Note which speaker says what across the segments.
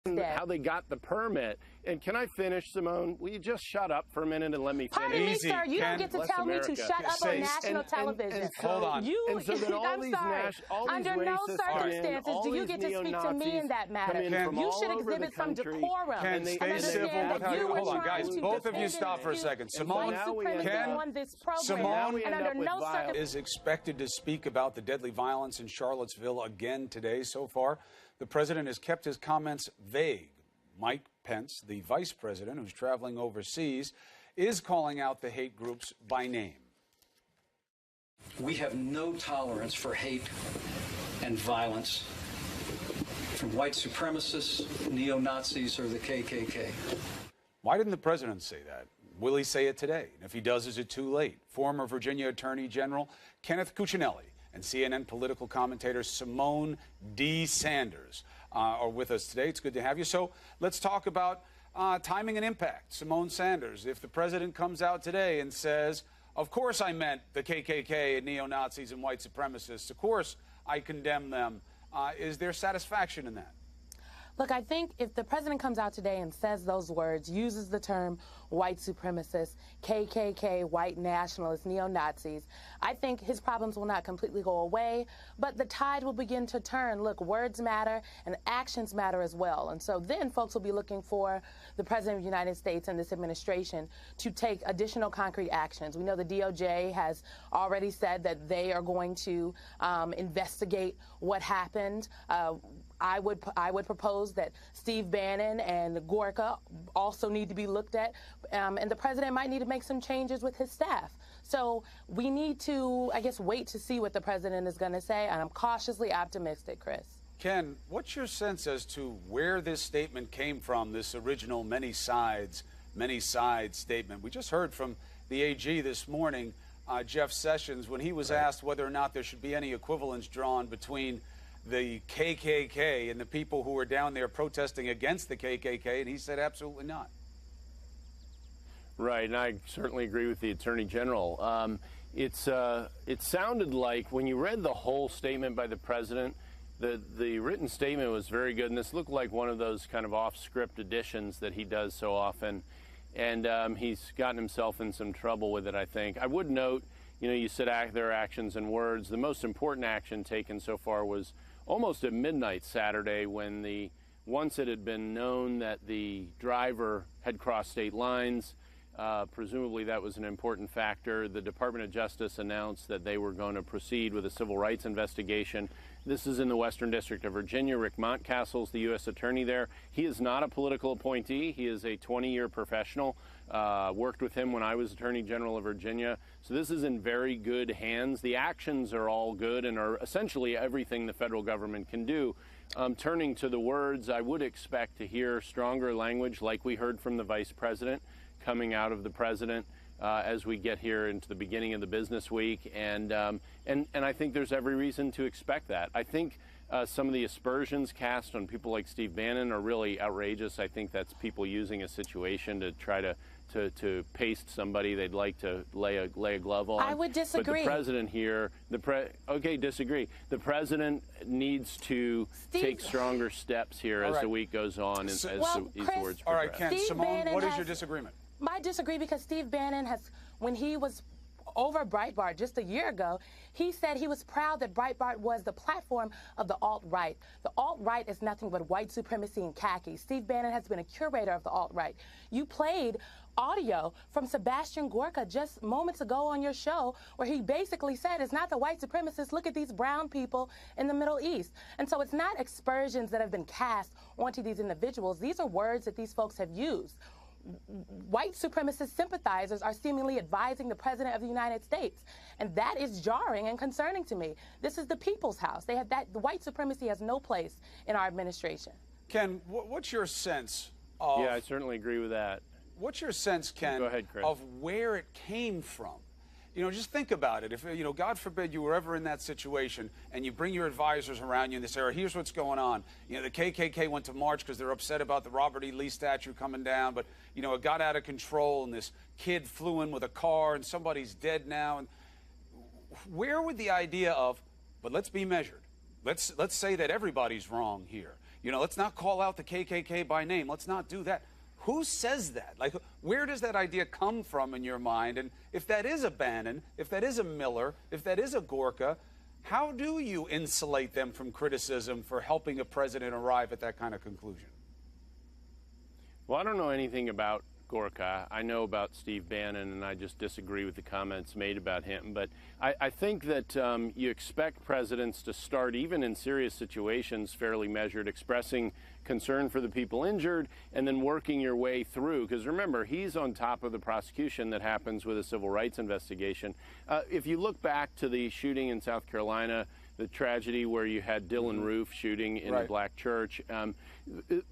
Speaker 1: how they got the permit. And can I finish, Simone? Will you just shut up for a minute and let me finish?
Speaker 2: Pardon me, sir. You don't get to tell me to shut up on national television.
Speaker 3: Hold on.
Speaker 1: And so then all these
Speaker 2: under no circumstances do you get to speak to me in that matter. You should exhibit some decorum.
Speaker 3: Ken, stay civil. Hold on, guys. Both of you stop for a second. Simone, Simone is expected to speak about the deadly violence in Charlottesville again today so far. The president has kept his comments vague. Mike Pence, the vice president who's traveling overseas, is calling out the hate groups by name.
Speaker 4: We have no tolerance for hate and violence from white supremacists, neo-Nazis, or the KKK.
Speaker 3: Why didn't the president say that? Will he say it today? And if he does, is it too late? Former Virginia Attorney General Kenneth Cuccinelli and CNN political commentator Simone D. Sanders are with us today. It's good to have you. So let's talk about timing and impact. Simone Sanders, if the president comes out today and says, of course I meant the KKK and neo-Nazis and white supremacists, of course I condemn them, is there satisfaction in that?
Speaker 2: Look, I think if the president comes out today and says those words, uses the term white supremacists, KKK, white nationalists, neo-Nazis, I think his problems will not completely go away, but the tide will begin to turn. Look, words matter and actions matter as well. And so then folks will be looking for the president of the United States and this administration to take additional concrete actions. We know the DOJ has already said that they are going to investigate what happened. I would propose that Steve Bannon and Gorka also need to be looked at, and the president might need to make some changes with his staff. So we need to, I guess, wait to see what the president is going to say, and I'm cautiously optimistic, Chris.
Speaker 3: Ken, what's your sense as to where this statement came from, this original many sides statement? We just heard from the AG this morning, Jeff Sessions, when he was asked whether or not there should be any equivalence drawn between the KKK and the people who were down there protesting against the KKK, and he said absolutely not.
Speaker 1: Right, and I certainly agree with the Attorney General. It sounded like when you read the whole statement by the president, the written statement was very good, and this looked like one of those kind of off-script editions that he does so often, and he's gotten himself in some trouble with it, I think. I would note, you said there are actions and words. The most important action taken so far was almost at midnight Saturday when once it had been known that the driver had crossed state lines, presumably that was an important factor. The Department of Justice announced that they were going to proceed with a civil rights investigation. This is in the Western District of Virginia. Rick Montcastle's the U.S. attorney there. He is not a political appointee. He is a 20-year professional. Worked with him when I was Attorney General of Virginia. So this is in very good hands. The actions are all good and are essentially everything the federal government can do. Turning to the words, I would expect to hear stronger language like we heard from the vice president coming out of the president as we get here into the beginning of the business week. And I think there's every reason to expect that. I think some of the aspersions cast on people like Steve Bannon are really outrageous. I think that's people using a situation to try to paste somebody they'd like to lay a glove on.
Speaker 2: I would disagree.
Speaker 1: But the president here, disagree. The president needs to take stronger steps here as the week goes on and as these words progress.
Speaker 3: All right, Ken, Simone, what is your disagreement?
Speaker 2: I disagree because Steve Bannon when he was over Breitbart just a year ago, he said he was proud that Breitbart was the platform of the alt-right. The alt-right is nothing but white supremacy and khaki. Steve Bannon has been a curator of the alt-right. You played audio from Sebastian Gorka just moments ago on your show where he basically said it's not the white supremacists, look at these brown people in the Middle East. And so it's not aspersions that have been cast onto these individuals. These are words that these folks have used. White supremacist sympathizers are seemingly advising the president of the United States. And that is jarring and concerning to me. This is the people's house. The white supremacy has no place in our administration.
Speaker 3: Ken, what's your sense of...
Speaker 1: Yeah, I certainly agree with that.
Speaker 3: What's your sense, Ken,
Speaker 1: Go ahead, Chris.
Speaker 3: of where it came from? Just think about it. If, God forbid you were ever in that situation and you bring your advisors around you and they say, here's what's going on. The KKK went to march because they're upset about the Robert E. Lee statue coming down, but, it got out of control and this kid flew in with a car and somebody's dead now. And where would the idea of, but let's be measured, let's say that everybody's wrong here. You know, let's not call out the KKK by name. Let's not do that. Who says that? Like, where does that idea come from in your mind? And if that is a Bannon, if that is a Miller, if that is a Gorka, how do you insulate them from criticism for helping a president arrive at that kind of conclusion?
Speaker 1: Well, I don't know anything about Gorka. I know about Steve Bannon, and I just disagree with the comments made about him. But I think that you expect presidents to start, even in serious situations, fairly measured, expressing concern for the people injured, and then working your way through. Because remember, he's on top of the prosecution that happens with a civil rights investigation. If you look back to the shooting in South Carolina, the tragedy where you had Dylan Roof shooting in a black church,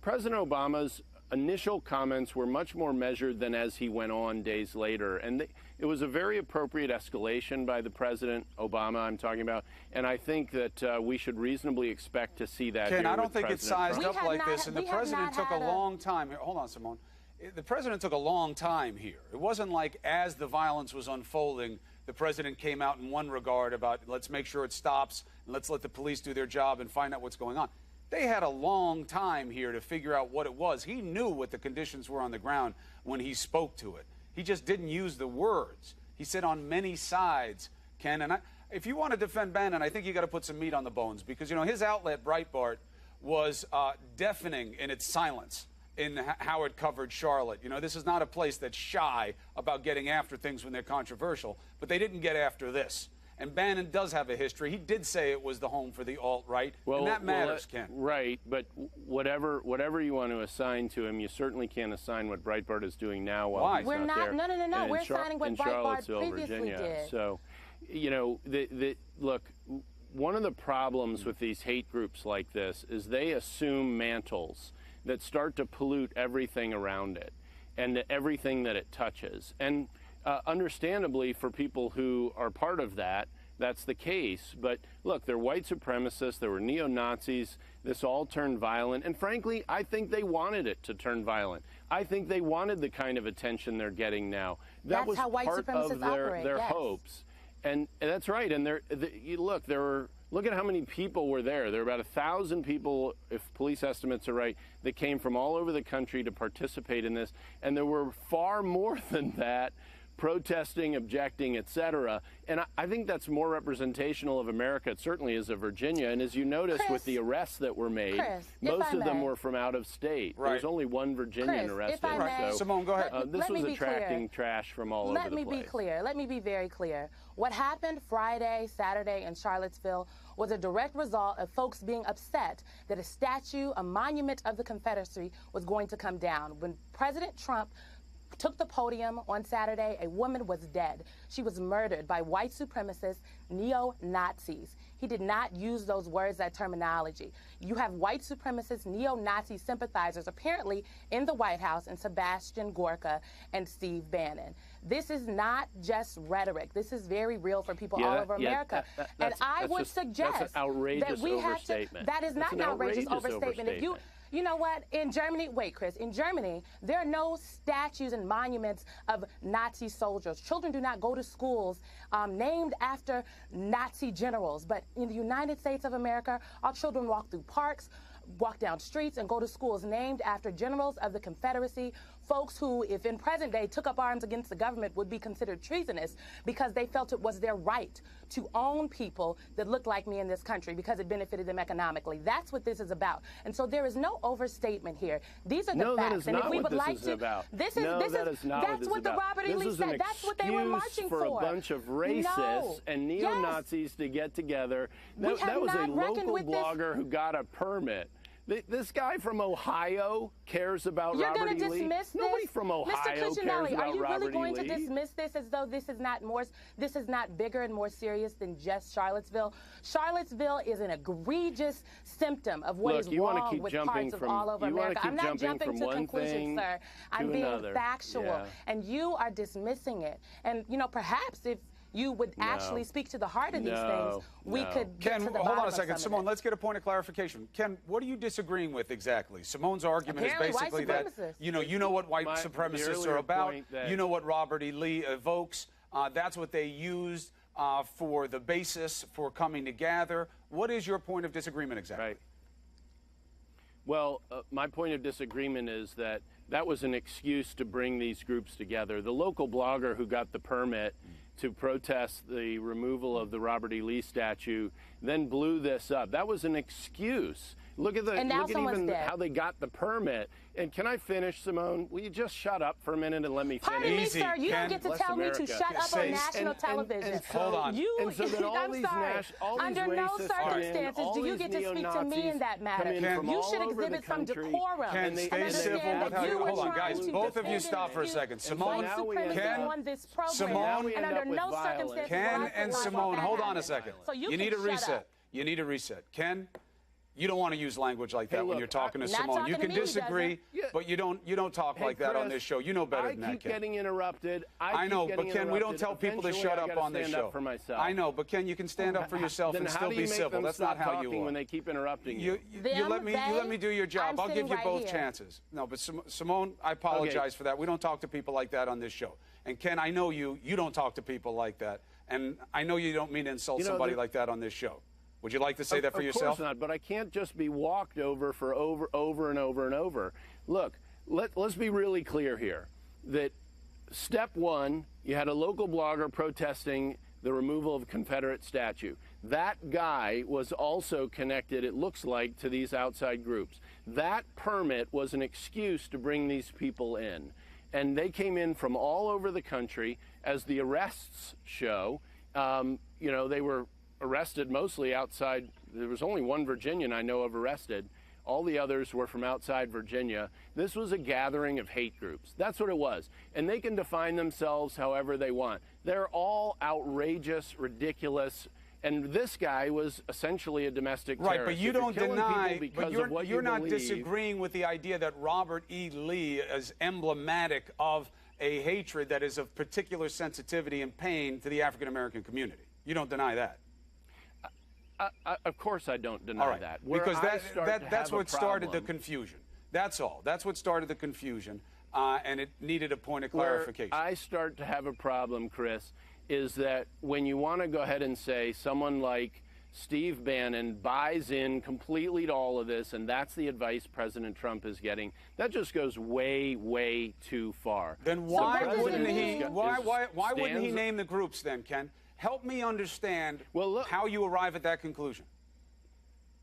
Speaker 1: President Obama's initial comments were much more measured than as he went on days later. And it was a very appropriate escalation by the President, Obama I'm talking about. And I think that we should reasonably expect to see that.
Speaker 3: Ken,
Speaker 1: here
Speaker 3: I don't
Speaker 1: with
Speaker 3: think it's
Speaker 1: President
Speaker 3: sized
Speaker 1: Trump.
Speaker 3: up like this. And the President took a long time. Here, hold on, Simone. The President took a long time here. It wasn't like as the violence was unfolding, the President came out in one regard about let's make sure it stops and let's let the police do their job and find out what's going on. They had a long time here to figure out what it was. He knew what the conditions were on the ground when he spoke to it. He just didn't use the words. He said on many sides, Ken, and if you want to defend Bannon, I think you got to put some meat on the bones because, you know, his outlet, Breitbart, was deafening in its silence in how it covered Charlotte. You know, this is not a place that's shy about getting after things when they're controversial, but they didn't get after this. And Bannon does have a history. He did say it was the home for the alt-right, and that matters, Ken.
Speaker 1: Right, but whatever you want to assign to him, you certainly can't assign what Breitbart is doing now while he's not there.
Speaker 2: No. We're assigning what Breitbart previously did.
Speaker 1: So, you know, look, one of the problems with these hate groups like this is they assume mantles that start to pollute everything around it and everything that it touches. And understandably, for people who are part of that, that's the case. But look, they're white supremacists, there were neo-Nazis, this all turned violent. And frankly, I think they wanted it to turn violent. I think they wanted the kind of attention they're getting now. That was
Speaker 2: how white
Speaker 1: part
Speaker 2: supremacists
Speaker 1: of
Speaker 2: operate,
Speaker 1: their
Speaker 2: yes.
Speaker 1: hopes. And that's right. And look at how many people were there. There were about 1,000 people, if police estimates are right, that came from all over the country to participate in this. And there were far more than that protesting, objecting, etc. And I think that's more representational of America. It certainly is of Virginia. And as you notice with the arrests that were made, most of them were from out of state.
Speaker 3: Right.
Speaker 1: There's only one Virginian arrested.
Speaker 2: So,
Speaker 3: Simone, go ahead.
Speaker 1: This was attracting trash from all over the place.
Speaker 2: Let me be clear. Let me be very clear. What happened Friday, Saturday in Charlottesville was a direct result of folks being upset that a statue, a monument of the Confederacy, was going to come down. When President Trump took the podium on Saturday, a woman was dead. She was murdered by white supremacists, neo-Nazis. He did not use those words, that terminology. You have white supremacist, neo-Nazi sympathizers apparently in the White House, and Sebastian Gorka and Steve Bannon. This is not just rhetoric. This is very real for people all over America. And I would suggest that we have to. That is not an outrageous overstatement. If you know what? In Germany, wait, Chris, in Germany, there are no statues and monuments of Nazi soldiers. Children do not go to schools named after Nazi generals. But in the United States of America, our children walk through parks, walk down streets, and go to schools named after generals of the Confederacy, folks who, if in present day, took up arms against the government, would be considered treasonous because they felt it was their right to own people that looked like me in this country because it benefited them economically. That's what this is about. And so there is no overstatement here. These are the facts.
Speaker 1: And if we would like to, that's what the Robert E. Lee said. That's what they were marching for. A bunch of racists and neo-Nazis to get together. That was a local blogger who got a permit. This guy from Ohio cares about Robert E. Lee.
Speaker 2: You're going to dismiss this?
Speaker 1: Nobody from Ohio cares about Robert E. Lee.
Speaker 2: Are you really going to dismiss this as though this is not bigger and more serious than just Charlottesville? Charlottesville is an egregious symptom of what is wrong with parts of all over America. I'm not jumping to conclusions, sir. I'm being factual. And you are dismissing it. And, you know, perhaps if you would actually speak to the heart of these things, we could get to the bottom of some of it.
Speaker 3: Hold on a second. Simone, let's get a point of clarification. Ken, what are you disagreeing with exactly? Simone's argument is basically that, you know what white supremacists are about. You know what Robert E. Lee evokes. That's what they used for the basis for coming together. What is your point of disagreement exactly?
Speaker 1: Right. Well, my point of disagreement is that that was an excuse to bring these groups together. The local blogger who got the permit to protest the removal of the Robert E. Lee statue then blew this up. That was an excuse. Look at even how they got the permit. And can I finish, Simone? Will you just shut up for a minute and let me finish?
Speaker 2: Pardon me, sir. You don't get to tell me to shut up on national television.
Speaker 3: Hold on.
Speaker 1: And so then all these all these
Speaker 2: under no
Speaker 1: racists
Speaker 2: circumstances do you get to speak to me in that matter. You should exhibit some decorum.
Speaker 3: Ken, stay civil with how you. Hold on, guys. Both of you stop for a second. Simone, Simone,
Speaker 2: and under no circumstances.
Speaker 3: Ken and Simone, hold on a second. You need a reset. You need a reset. Ken, you don't want to use language like that when you're talking to Simone. You can disagree, but you don't talk like that on this show. You know better than that, Ken.
Speaker 1: I keep getting interrupted.
Speaker 3: I know, but Ken, we don't tell people to shut up on this show. I know, but Ken, you can stand up for yourself and still be civil. That's not how you are.
Speaker 1: When they keep interrupting you.
Speaker 3: You let me do your job. I'll give you both chances. No, but Simone, I apologize for that. We don't talk to people like that on this show. And Ken, I know you don't talk to people like that. And I know you don't mean to insult somebody like that on this show. Would you like to say that for yourself?
Speaker 1: Of course not, but I can't just be walked over for over and over. Look, let's be really clear here that step one, you had a local blogger protesting the removal of a Confederate statue. That guy was also connected, it looks like, to these outside groups. That permit was an excuse to bring these people in. And they came in from all over the country. As the arrests show, they were arrested mostly outside. There was only one Virginian I know of arrested. All the others were from outside Virginia. This was a gathering of hate groups. That's what it was. And they can define themselves however they want. They're all outrageous, ridiculous. And this guy was essentially a domestic terrorist.
Speaker 3: Right, but you don't deny, but you're not disagreeing with the idea that Robert E. Lee is emblematic of a hatred that is of particular sensitivity and pain to the African American community. You don't deny that.
Speaker 1: Of course I don't deny that.
Speaker 3: Because that's what started the confusion. That's all. That's what started the confusion, and it needed a point of clarification.
Speaker 1: Where I start to have a problem, Chris, is that when you want to go ahead and say someone like Steve Bannon buys in completely to all of this, and that's the advice President Trump is getting, that just goes way, way too far.
Speaker 3: Then why wouldn't he name the groups then, Ken? Help me understand how you arrive at that conclusion.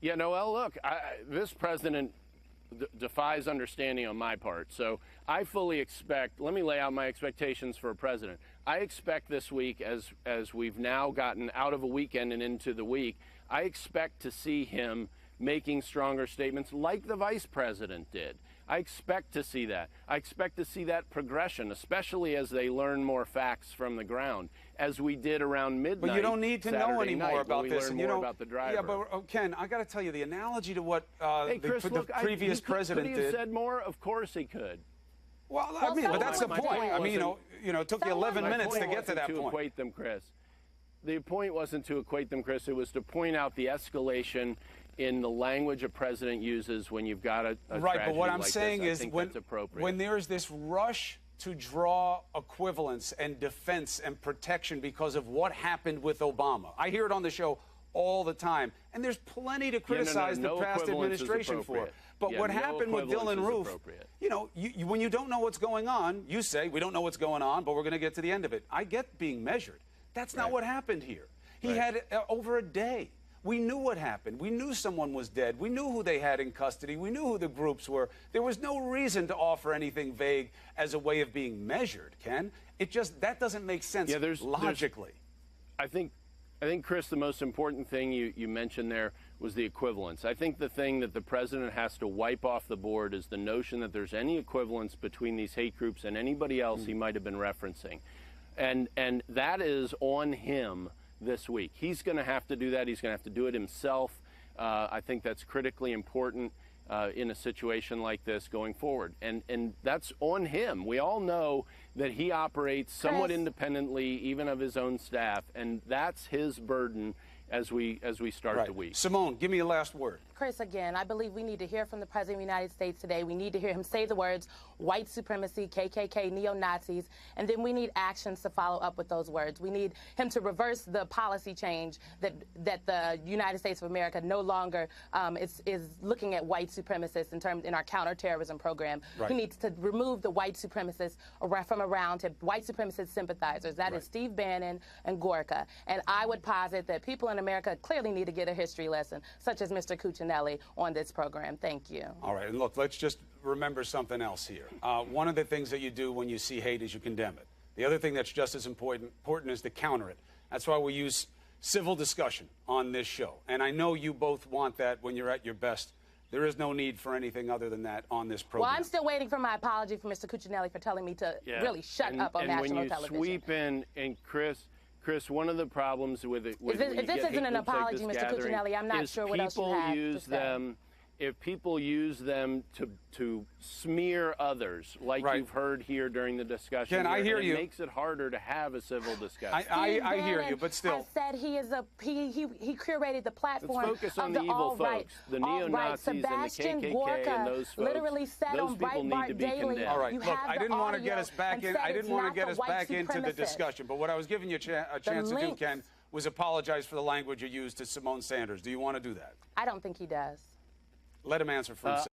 Speaker 1: Yeah, Noel, look, this president defies understanding on my part. So I fully expect, let me lay out my expectations for a president. I expect this week, as we've now gotten out of a weekend and into the week, I expect to see him making stronger statements like the vice president did. I expect to see that. I expect to see that progression, especially as they learn more facts from the ground, as we did around midnight.
Speaker 3: But you don't need to know any more about this.
Speaker 1: And about the driver.
Speaker 3: Yeah, but Ken, I got to tell you, the analogy to what the previous president did.
Speaker 1: Could he have said more? Of course he could.
Speaker 3: Well, I mean, but that's the point. I mean, it took you 11 minutes to get to that point.
Speaker 1: To equate them, Chris. The point wasn't to equate them, Chris. It was to point out the escalation in the language a president uses when you've got a
Speaker 3: right, but what I'm
Speaker 1: like
Speaker 3: saying
Speaker 1: this,
Speaker 3: is when there's this rush to draw equivalence and defense and protection because of what happened with Obama. I hear it on the show all the time, and there's plenty to criticize the past administration for. But what happened with Dylan Roof, when you don't know what's going on, you say, we don't know what's going on, but we're going to get to the end of it. I get being measured. That's not what happened here. He had over a day. We knew what happened. We knew someone was dead. We knew who they had in custody. We knew who the groups were. There was no reason to offer anything vague as a way of being measured, Ken. That doesn't make sense logically.
Speaker 1: I think, Chris, the most important thing you mentioned there was the equivalence. I think the thing that the president has to wipe off the board is the notion that there's any equivalence between these hate groups and anybody else he might have been referencing. And that is on him this week. He's going to have to do that. He's going to have to do it himself. I think that's critically important in a situation like this going forward. And that's on him. We all know that he operates somewhat independently, even of his own staff, and that's his burden as we start the week.
Speaker 3: Simone, give me a last word.
Speaker 2: Chris again. I believe we need to hear from the President of the United States today. We need to hear him say the words white supremacy, KKK, neo-Nazis, and then we need actions to follow up with those words. We need him to reverse the policy change that the United States of America no longer is looking at white supremacists in our counterterrorism program.
Speaker 3: Right.
Speaker 2: He needs to remove the white supremacists from around him, white supremacist sympathizers. That is Steve Bannon and Gorka. And I would posit that people in America clearly need to get a history lesson, such as Mr. Cuccinelli on this program. Thank you.
Speaker 3: All right, and look, let's just remember something else here. One of the things that you do when you see hate is you condemn it. The other thing that's just as important is to counter it. That's why we use civil discussion on this show. And I know you both want that when you're at your best. There is no need for anything other than that on this program.
Speaker 2: Well, I'm still waiting for my apology from Mr. Cuccinelli for telling me to really shut up on national television.
Speaker 1: And when you sweep in, and Chris, one of the problems with it,
Speaker 2: if this isn't an apology, Mr. Cuccinelli, I'm not sure what else you have to say.
Speaker 1: If people use them to smear others, like you've heard here during the discussion,
Speaker 3: Ken, I hear you.
Speaker 1: It makes it harder to have a civil discussion.
Speaker 3: I hear you, but still.
Speaker 2: Has said he curated the platform.
Speaker 1: Let's focus on
Speaker 2: of
Speaker 1: the
Speaker 2: the
Speaker 1: evil folks, the neo-Nazis and the
Speaker 2: Sebastian
Speaker 1: KKK
Speaker 2: Gorka
Speaker 1: and those folks.
Speaker 2: literally said
Speaker 1: Those
Speaker 2: on
Speaker 1: people need to
Speaker 2: Breitbart
Speaker 1: be
Speaker 2: Daily.
Speaker 1: condemned.
Speaker 3: All right,
Speaker 2: You
Speaker 3: look,
Speaker 2: have
Speaker 3: I didn't want to get us back in. I didn't want to get us back into the discussion. But what I was giving you a chance to do, Ken, was apologize for the language you used to Simone Sanders. Do you want to do that?
Speaker 2: I don't think he does.
Speaker 3: Let him answer for himself.